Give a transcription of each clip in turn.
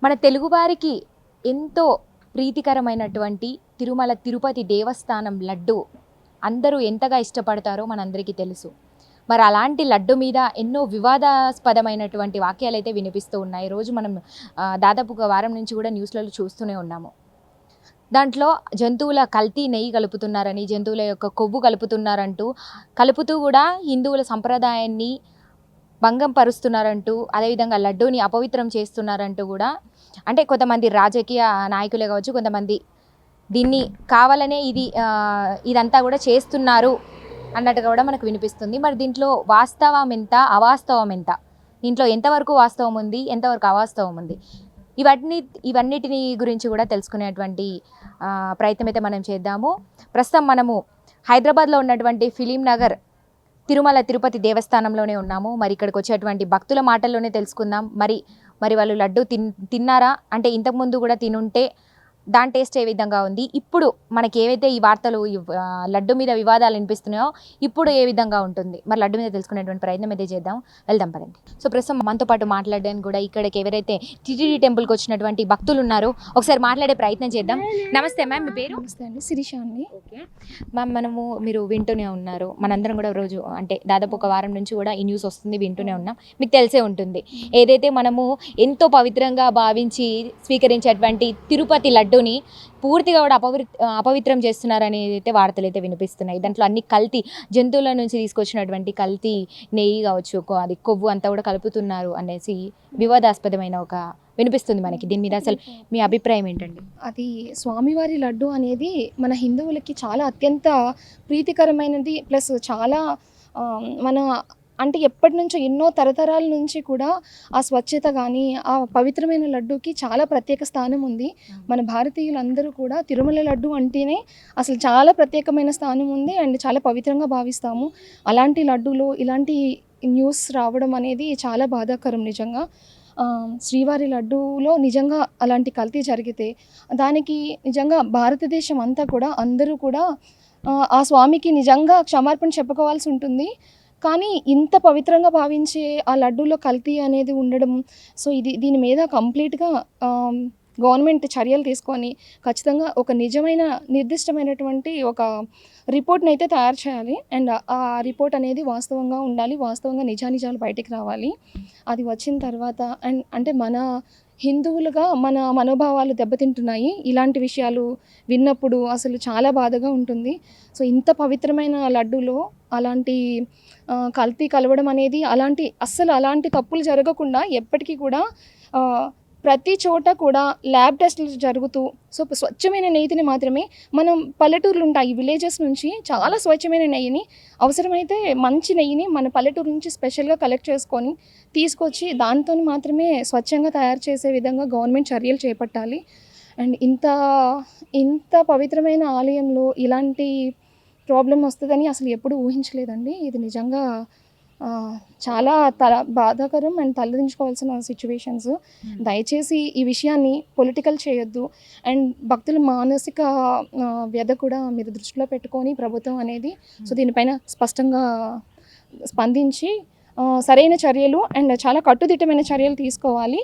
మన తెలుగువారికి ఎంతో ప్రీతికరమైనటువంటి తిరుమల తిరుపతి దేవస్థానం లడ్డు అందరూ ఎంతగా ఇష్టపడతారో మనందరికీ తెలుసు. మరి అలాంటి లడ్డు మీద ఎన్నో వివాదాస్పదమైనటువంటి వాక్యాలైతే వినిపిస్తూ ఉన్నాయి. రోజు మనం దాదాపు ఒక వారం నుంచి కూడా న్యూస్లలో చూస్తూనే ఉన్నాము. దాంట్లో జంతువుల కల్తీ నెయ్యి కలుపుతున్నారని, జంతువుల యొక్క కొవ్వు కలుపుతూ కూడా హిందువుల సంప్రదాయాన్ని భంగం పరుస్తున్నారంటూ, అదేవిధంగా లడ్డూని అపవిత్రం చేస్తున్నారంటూ కూడా, అంటే కొంతమంది రాజకీయ నాయకులే కావచ్చు, కొంతమంది దీన్ని కావాలనే ఇదంతా కూడా చేస్తున్నారు అన్నట్టుగా కూడా మనకు వినిపిస్తుంది. మరి దీంట్లో వాస్తవం ఎంత, అవాస్తవం ఎంత, దీంట్లో ఎంతవరకు వాస్తవం ఉంది, ఎంతవరకు అవాస్తవం ఉంది, ఇవన్నిటిని గురించి కూడా తెలుసుకునేటువంటి ప్రయత్నం అయితే మనం చేద్దాము. ప్రస్తుతం మనము హైదరాబాద్లో ఉన్నటువంటి ఫిలిం నగర్ తిరుమల తిరుపతి దేవస్థానంలోనే ఉన్నాము. మరి ఇక్కడికి వచ్చేటువంటి భక్తుల మాటల్లోనే తెలుసుకుందాం. మరి వాళ్ళు లడ్డు తిన్నారా, అంటే ఇంతకుముందు కూడా తినుంటే దాని టేస్ట్ ఏ విధంగా ఉంది, ఇప్పుడు మనకి ఏవైతే ఈ వార్తలు లడ్డు మీద వివాదాలు వినిపిస్తున్నాయో ఇప్పుడు ఏ విధంగా ఉంటుంది, మరి లడ్డు మీద తెలుసుకునేటువంటి ప్రయత్నం అయితే చేద్దాం. వెళ్దాం పదండి. సో ప్రస్తుతం మనతో పాటు మాట్లాడడానికి కూడా ఇక్కడికి ఎవరైతే టీటీడీ టెంపుల్కి వచ్చినటువంటి భక్తులు ఉన్నారో ఒకసారి మాట్లాడే ప్రయత్నం చేద్దాం. నమస్తే మ్యామ్, మీ పేరు? నమస్తే అండి, శిరీష అండి. ఓకే మ్యామ్, మీరు వింటూనే ఉన్నారు, మనందరం కూడా రోజు అంటే దాదాపు ఒక వారం నుంచి కూడా ఈ న్యూస్ వస్తుంది, వింటూనే ఉన్నాం. మీకు తెలిసే ఉంటుంది, ఏదైతే మనము ఎంతో పవిత్రంగా భావించి స్వీకరించేటువంటి తిరుపతి లడ్డూని పూర్తిగా కూడా అపవిత్రం చేస్తున్నారని అయితే వార్తలు అయితే వినిపిస్తున్నాయి. దాంట్లో అన్ని కల్తీ, జంతువుల నుంచి తీసుకొచ్చినటువంటి కల్తీ నెయ్యి కావచ్చు, అది కొవ్వు అంతా కూడా కలుపుతున్నారు అనేసి వివాదాస్పదమైన ఒక వినిపిస్తుంది మనకి. దీని మీద అసలు మీ అభిప్రాయం ఏంటండి? అది స్వామివారి లడ్డు అనేది మన హిందువులకి చాలా అత్యంత ప్రీతికరమైనది. ప్లస్ చాలా మన అంటే ఎప్పటి నుంచో ఎన్నో తరతరాల నుంచి కూడా ఆ స్వచ్ఛత కానీ ఆ పవిత్రమైన లడ్డూకి చాలా ప్రత్యేక స్థానం ఉంది. మన భారతీయులందరూ కూడా తిరుమల లడ్డు అంటేనే అసలు చాలా ప్రత్యేకమైన స్థానం ఉంది అండ్ చాలా పవిత్రంగా భావిస్తాము. అలాంటి లడ్డూలో ఇలాంటి న్యూస్ రావడం అనేది చాలా బాధాకరం నిజంగా. శ్రీవారి లడ్డూలో నిజంగా అలాంటి కల్తీ జరిగితే దానికి నిజంగా భారతదేశం అంతా కూడా అందరూ కూడా ఆ స్వామికి నిజంగా క్షమార్పణ చెప్పుకోవాల్సి ఉంటుంది. కానీ ఇంత పవిత్రంగా భావించే ఆ లడ్డూలో కల్తీ అనేది ఉండడం, సో దీని మీద కంప్లీట్గా గవర్నమెంట్ చర్యలు తీసుకొని ఖచ్చితంగా ఒక నిజమైన నిర్దిష్టమైనటువంటి ఒక రిపోర్ట్ని అయితే తయారు చేయాలి. అండ్ ఆ రిపోర్ట్ అనేది వాస్తవంగా ఉండాలి, వాస్తవంగా నిజానిజాలు బయటికి రావాలి. అది వచ్చిన తర్వాత అంటే మన హిందువులుగా మన మనోభావాలు దెబ్బతింటున్నాయి. ఇలాంటి విషయాలు విన్నప్పుడు అసలు చాలా బాధగా ఉంటుంది. సో ఇంత పవిత్రమైన లడ్డూలో అలాంటి కల్తీ కలవడం అనేది అలాంటి తప్పులు జరగకుండా ఎప్పటికీ కూడా ప్రతి చోట కూడా ల్యాబ్ టెస్టులు జరుగుతూ సో స్వచ్ఛమైన నెయ్యిని మాత్రమే మనం పల్లెటూర్లు ఉంటాయి, విలేజెస్ నుంచి చాలా స్వచ్ఛమైన నెయ్యిని, అవసరమైతే మంచి నెయ్యిని మన పల్లెటూరు నుంచి స్పెషల్గా కలెక్ట్ చేసుకొని తీసుకొచ్చి దాంతో మాత్రమే స్వచ్ఛంగా తయారు చేసే విధంగా గవర్నమెంట్ చర్యలు చేపట్టాలి. అండ్ ఇంత పవిత్రమైన ఆలయంలో ఇలాంటి ప్రాబ్లం వస్తుందని అసలు ఎప్పుడూ ఊహించలేదండి. ఇది నిజంగా చాలా బాధాకరం అండ్ తలదించుకోవాల్సిన సిచ్యువేషన్స్. దయచేసి ఈ విషయాన్ని పొలిటికల్ చేయొద్దు అండ్ భక్తుల మానసిక వ్యధ కూడా మీరు దృష్టిలో పెట్టుకొని ప్రభుత్వం అనేది సో దీనిపైన స్పష్టంగా స్పందించి సరైన చర్యలు అండ్ చాలా కట్టుదిట్టమైన చర్యలు తీసుకోవాలి.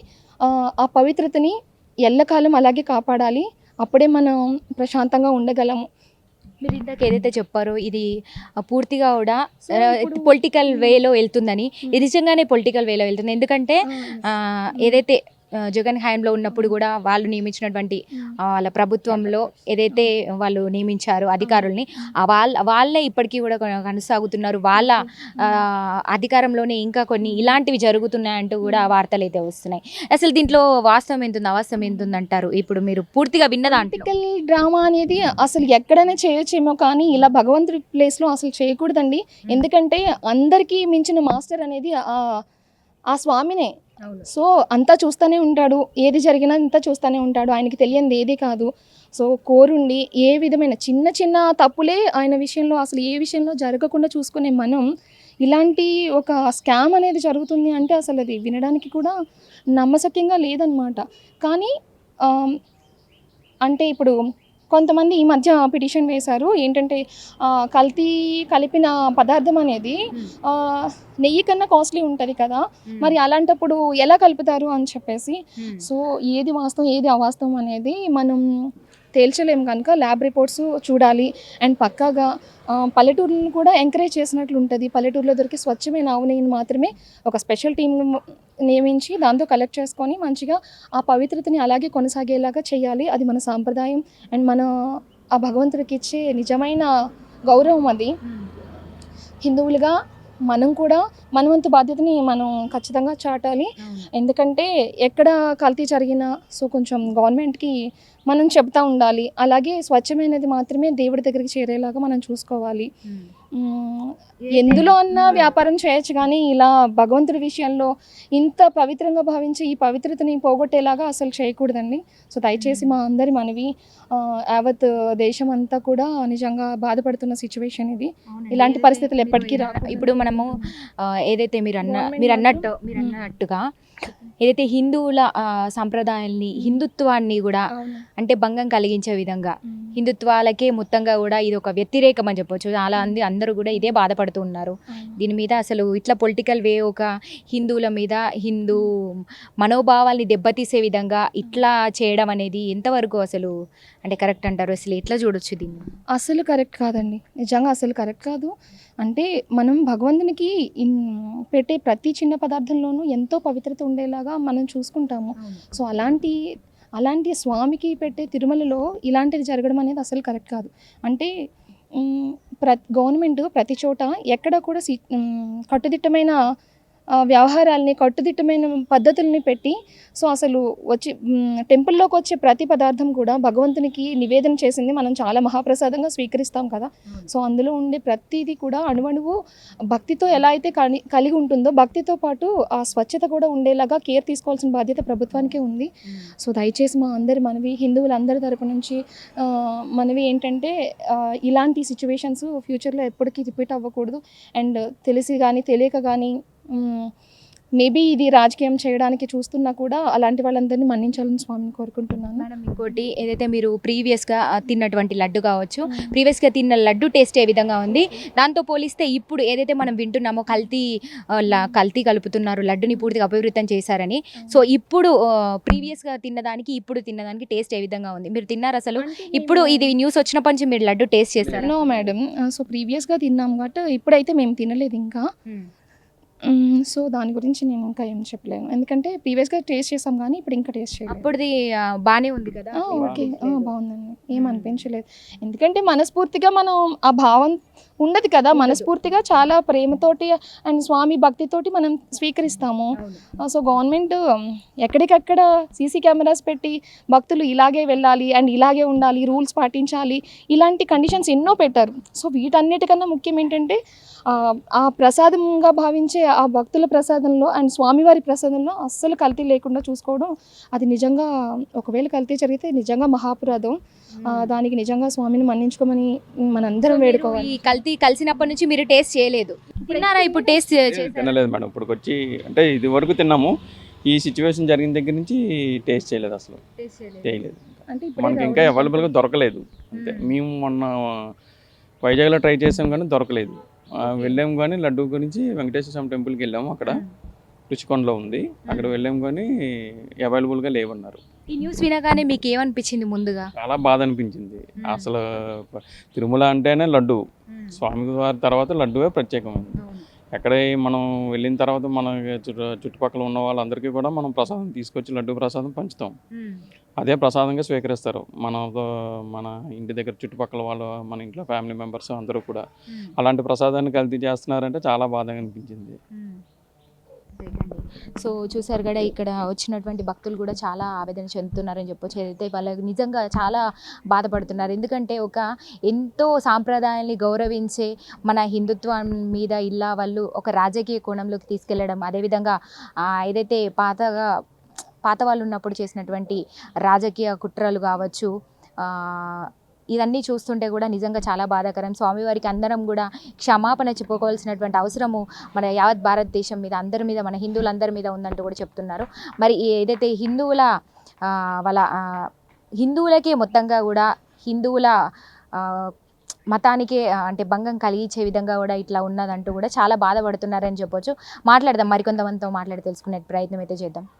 ఆ పవిత్రతని ఎల్లకాలం అలాగే కాపాడాలి, అప్పుడే మనం ప్రశాంతంగా ఉండగలము. మీరు ఇందాక ఏదైతే చెప్పారో ఇది పూర్తిగా కూడా పొలిటికల్ వేలో వెళ్తుందని, ఇది నిజంగానే పొలిటికల్ వేలో వెళ్తుంది. ఎందుకంటే ఏదైతే జగన్ హయాంలో ఉన్నప్పుడు కూడా వాళ్ళు నియమించినటువంటి వాళ్ళ ప్రభుత్వంలో ఏదైతే వాళ్ళు నియమించారో అధికారుల్ని వాళ్ళే ఇప్పటికీ కూడా కొనసాగుతున్నారు. వాళ్ళ అధికారంలోనే ఇంకా కొన్ని ఇలాంటివి జరుగుతున్నాయంటూ కూడా వార్తలు అయితే వస్తున్నాయి. అసలు దీంట్లో వాస్తవం ఎంత ఉంది, అవాస్తవం ఎంత ఉంది అంటారు? ఇప్పుడు మీరు పూర్తిగా విన్నదా? పొలిటికల్ డ్రామా అనేది అసలు ఎక్కడైనా చేయొచ్చేమో కానీ ఇలా భగవంతుడి ప్లేస్లో అసలు చేయకూడదండి. ఎందుకంటే అందరికీ మించిన మాస్టర్ అనేది ఆ స్వామినే. సో అంతా చూస్తూనే ఉంటాడు, ఏది జరిగినా అంతా చూస్తూనే ఉంటాడు, ఆయనకి తెలియనిది ఏది కాదు. సో కోరుండి ఏ విధమైన చిన్న చిన్న తప్పులే ఆయన విషయంలో అసలు ఏ విషయంలో జరగకుండా చూసుకునే మనం ఇలాంటి ఒక స్కామ్ అనేది జరుగుతుంది అంటే అసలు అది వినడానికి కూడా నమ్మశక్యంగా లేదనమాట. కానీ అంటే ఇప్పుడు కొంతమంది ఈ మధ్య పిటిషన్ వేశారు ఏంటంటే కల్తీ కలిపిన పదార్థం అనేది ఆ, నెయ్యి కన్నా కాస్ట్లీ ఉంటుంది కదా, మరి అలాంటప్పుడు ఎలా కలుపుతారు అని చెప్పేసి. సో ఏది వాస్తవం ఏది అవాస్తవం అనేది మనం తేల్చలేము కనుక ల్యాబ్ రిపోర్ట్స్ చూడాలి. అండ్ పక్కాగా పల్లెటూరులను కూడా ఎంకరేజ్ చేసినట్లు ఉంటుంది. పల్లెటూరులో దొరికి స్వచ్ఛమైన ఆవు నెయ్యిని మాత్రమే ఒక స్పెషల్ టీం నియమించి దాంతో కలెక్ట్ చేసుకొని మంచిగా ఆ పవిత్రతని అలాగే కొనసాగేలాగా చేయాలి. అది మన సాంప్రదాయం అండ్ మన ఆ భగవంతుడికి ఇచ్చే నిజమైన గౌరవం అది. హిందువులుగా మనం కూడా మన వంతు బాధ్యతని మనం ఖచ్చితంగా చాటాలి. ఎందుకంటే ఎక్కడ కల్తీ జరిగినా సో కొంచెం గవర్నమెంట్కి మనం చెప్తా ఉండాలి. అలాగే స్వచ్ఛమైనది మాత్రమే దేవుడి దగ్గరికి చేరేలాగా మనం చూసుకోవాలి. ఎందులో అన్నా వ్యాపారం చేయొచ్చు కానీ ఇలా భగవంతుడి విషయంలో ఇంత పవిత్రంగా భావించి ఈ పవిత్రతని పోగొట్టేలాగా అసలు చేయకూడదండి. సో దయచేసి మా అందరి మనవి, యావత్ దేశం అంతా కూడా నిజంగా బాధపడుతున్న సిచ్యువేషన్ ఇది. ఇలాంటి పరిస్థితులు ఎప్పటికీ రాకూడదు. ఇప్పుడు మనము ఏదైతే మీరు అన్నట్టుగా ఏదైతే హిందువుల సాంప్రదాయాల్ని హిందుత్వాన్ని కూడా అంటే భంగం కలిగించే విధంగా హిందుత్వాలకే మొత్తంగా కూడా ఇది ఒక వ్యతిరేకం అని చెప్పొచ్చు. చాలా మంది అందరూ కూడా ఇదే బాధపడుతూ ఉన్నారు. దీని మీద అసలు ఇట్లా పొలిటికల్ వే ఒక హిందువుల మీద హిందూ మనోభావాల్ని దెబ్బతీసే విధంగా ఇట్లా చేయడం అనేది ఎంతవరకు అసలు అంటే కరెక్ట్ అంటారు? అసలు ఎట్లా చూడొచ్చు దీన్ని? అసలు కరెక్ట్ కాదండి, నిజంగా అసలు కరెక్ట్ కాదు. అంటే మనం భగవంతునికి పెట్టే ప్రతి చిన్న పదార్థంలోనూ ఎంతో పవిత్రత ఉండేలాగా మనం చూసుకుంటాము. సో అలాంటి స్వామికి పెట్టే తిరుమలలో ఇలాంటిది జరగడం అనేది అసలు కరెక్ట్ కాదు. అంటే గవర్నమెంట్ ప్రతి చోట ఎక్కడ కూడా కట్టుదిట్టమైన వ్యవహారాల్ని కట్టుదిట్టమైన పద్ధతుల్ని పెట్టి సో అసలు వచ్చి టెంపుల్లోకి వచ్చే ప్రతి పదార్థం కూడా భగవంతునికి నివేదన చేసింది మనం చాలా మహాప్రసాదంగా స్వీకరిస్తాం కదా. సో అందులో ఉండే ప్రతిదీ కూడా అణువణువు భక్తితో ఎలా అయితే కలిగి ఉంటుందో భక్తితో పాటు ఆ స్వచ్ఛత కూడా ఉండేలాగా కేర్ తీసుకోవాల్సిన బాధ్యత ప్రభుత్వానికే ఉంది. సో దయచేసి మా అందరి మనవి, హిందువులందరి తరపు నుంచి మనవి ఏంటంటే ఇలాంటి సిచ్యువేషన్స్ ఫ్యూచర్లో ఎప్పటికీ రిపీట్ అవ్వకూడదు. అండ్ తెలిసి కానీ తెలియక కానీ మేబీ ఇది రాజకీయం చేయడానికి చూస్తున్నా కూడా అలాంటి వాళ్ళందరినీ మన్నించాలని స్వామిని కోరుకుంటున్నాను. మేడం ఇంకోటి ఏదైతే మీరు ప్రీవియస్గా తిన్నటువంటి లడ్డు కావచ్చు, ప్రీవియస్గా తిన్న లడ్డు టేస్ట్ ఏ విధంగా ఉంది, దాంతో పోలిస్తే ఇప్పుడు ఏదైతే మనం వింటున్నామో కల్తీ కలుపుతున్నారు, లడ్డుని పూర్తిగా అపవిత్రం చేశారని, సో ఇప్పుడు ప్రీవియస్గా తిన్నదానికి ఇప్పుడు తిన్నదానికి టేస్ట్ ఏ విధంగా ఉంది? మీరు తిన్నారు అసలు? ఇప్పుడు ఇది న్యూస్ వచ్చినప్పటి నుంచి మీరు లడ్డు టేస్ట్ చేశారు? నో మేడం, సో ప్రీవియస్గా తిన్నాం కాబట్టి ఇప్పుడైతే మేము తినలేదు ఇంకా. సో దాని గురించి నేను ఇంకా ఏం చెప్పలేను, ఎందుకంటే ప్రీవియస్గా టేస్ట్ చేసాం కానీ ఇప్పుడు ఇంకా టేస్ట్ చేయలేదు. అప్పుడుది బాగానే ఉంది కదా? ఓకే, బాగుందండి, ఏం అనిపించలేదు. ఎందుకంటే మనస్ఫూర్తిగా మనం ఆ భావం ఉండదు కదా, మనస్ఫూర్తిగా చాలా ప్రేమతోటి అండ్ స్వామి భక్తితోటి మనం స్వీకరిస్తాము. సో గవర్నమెంట్ ఎక్కడికక్కడ సీసీ కెమెరాస్ పెట్టి భక్తులు ఇలాగే వెళ్ళాలి అండ్ ఇలాగే ఉండాలి, రూల్స్ పాటించాలి, ఇలాంటి కండిషన్స్ ఎన్నో పెట్టారు. సో వీటన్నిటికన్నా ముఖ్యం ఏంటంటే ఆ ప్రసాదంగా భావించే ఆ భక్తుల ప్రసాదంలో అండ్ స్వామివారి ప్రసాదంలో అస్సలు కల్తీ లేకుండా చూసుకోవడం, అది నిజంగా ఒకవేళ కల్తీ జరిగితే నిజంగా మహాపురాధం. దానికి నిజంగా స్వామిని మన్నించుకోమని మనందరం వేడుకోవాలి. ఈ కల్తీ కలిసినప్పటి నుంచి మీరు టేస్ట్ చేయలేదు, తిన్నారా? ఇప్పుడు టేస్ట్ తినలేదు మేడం. ఇప్పుడు వచ్చి అంటే ఇది వరకు తిన్నాము, ఈ సిచ్యువేషన్ జరిగిన దగ్గర నుంచి టేస్ట్ చేయలేదు, అసలు చేయలేదు. అంటే మనకి ఇంకా అవైలబుల్గా దొరకలేదు అంతే. మేము మొన్న వైజాగ్లో ట్రై చేసాం కానీ దొరకలేదు. వెళ్ళాము కానీ లడ్డు గురించి వెంకటేశ్వర స్వామి టెంపుల్కి వెళ్ళాము, అక్కడ రుచికొండలో ఉంది, అక్కడ వెళ్ళాము కానీ అవైలబుల్గా లేవన్నారు. ఈ న్యూస్ వినగానే మీకు ఏమనిపించింది? ముందుగా చాలా బాధ అనిపించింది. అసలు తిరుమల అంటేనే లడ్డు, స్వామి వారి తర్వాత లడ్డువే ప్రత్యేకమైంది. ఎక్కడ మనం వెళ్ళిన తర్వాత మన చుట్టుపక్కల ఉన్న వాళ్ళందరికీ కూడా మనం ప్రసాదం తీసుకొచ్చి లడ్డు ప్రసాదం పంచుతాం, అదే ప్రసాదంగా స్వీకరిస్తారు. మన ఇంటి దగ్గర చుట్టుపక్కల వాళ్ళు, మన ఇంట్లో ఫ్యామిలీ మెంబర్స్ అందరూ కూడా అలాంటి ప్రసాదాన్ని కల్తీ చేస్తున్నారంటే చాలా బాధగా అనిపించింది. సో చూసారు కదా, ఇక్కడ వచ్చినటువంటి భక్తులు కూడా చాలా ఆవేదన చెందుతున్నారని చెప్పొచ్చు. ఏదైతే వాళ్ళకి నిజంగా చాలా బాధపడుతున్నారు, ఎందుకంటే ఒక ఎంతో సాంప్రదాయాన్ని గౌరవించే మన హిందుత్వం మీద ఇలా వాళ్ళు ఒక రాజకీయ కోణంలోకి తీసుకెళ్లడం, అదేవిధంగా ఏదైతే పాత వాళ్ళు ఉన్నప్పుడు చేసినటువంటి రాజకీయ కుట్రలు కావచ్చు, ఇవన్నీ చూస్తుంటే కూడా నిజంగా చాలా బాధాకరం. స్వామివారికి అందరం కూడా క్షమాపణ చెప్పుకోవాల్సినటువంటి అవసరము మన యావత్ భారతదేశం మీద, అందరి మీద, మన హిందువులందరి మీద ఉందంటూ కూడా చెప్తున్నారు. మరి ఏదైతే హిందువులకే మొత్తంగా కూడా హిందువుల ఆ, మతానికి అంటే భంగం కలిగించే విధంగా కూడా ఇట్లా ఉన్నదంటూ కూడా చాలా బాధపడుతున్నారని చెప్పొచ్చు. మాట్లాడదాం, మరికొంతమందితో మాట్లాడి తెలుసుకునే ప్రయత్నం అయితే చేద్దాం.